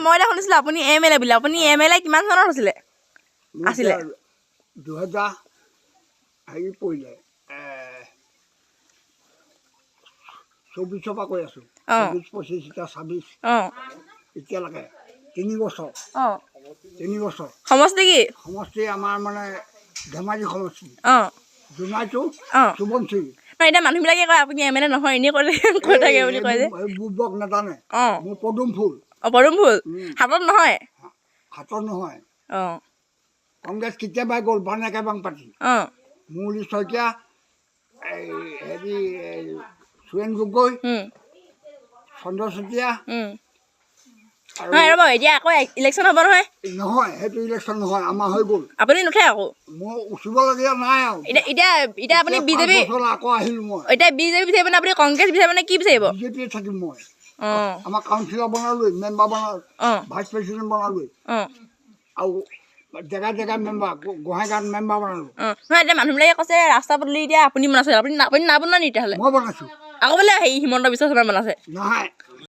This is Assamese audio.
মই এটা শুনিছিলোঁ আপুনি MLA বুলি। আপুনি MLA কিমান চনত হৈছিলে? আছিলে 2000 হেৰি পৰিলে 24 পৰা কৈ আছোঁ 24 25 এতিয়া 26 এতিয়ালৈকে 3 বছৰ 3 বছৰ সমষ্টি কি সমষ্টি আমাৰ মানে ধেমাজি সমষ্টি জোনাইটো সুবনশ্ৰী এতিয়া মানুহবিলাকে কয় আপুনি MLA নহয় এনেই কৈ থাকে বুলি কয় যে বুবক নাজানে মোৰ পদুম ফুল পদুম ফুল হাতত নহয় হাতত নহয় কংগ্ৰেছ কেতিয়াবাই গ'ল বানেকা বাং পাতি মুৰলী শইকীয়া হেৰি সুৰেণ গগৈ চন্দ্ৰ চেতিয়া ৰ'ব এতিয়া আকৌ ইলেকশ্যন হ'ব নহয় নহয় সেইটো ইলেকশ্যন নহয় আমাৰ হৈ গ'ল আপুনি নুঠে আকৌ মই উঠিবলগীয়া নাই আৰু এতিয়া আপুনি বিজেপি আকৌ আহিলোঁ মই এতিয়া বিজেপি বিচাৰিব নে আপুনি কংগ্ৰেছ বিচাৰিব নে কি বিচাৰিব বিজেপিয়ে থাকিম মই আমাৰ কাউন্সিলৰ বনালোৱে মেম্বাৰ বনালো ভাইচ প্ৰেচিডেণ্ট বনালোৱে আৰু জেগা জেগা মেম্বাৰ গোহাঁইগাঁৱত মেম্বাৰ বনালোঁ নহয় এতিয়া মানুহবিলাকে কৈছে ৰাস্তা পদূলি এতিয়া আপুনি বনাইছে আপুনি নাবনোৱা নি তেতিয়াহ'লে মই বনাইছোঁ আকৌ বোলে হেৰি হিমন্ত বিশ্ব শৰ্মা বনাইছে নহয়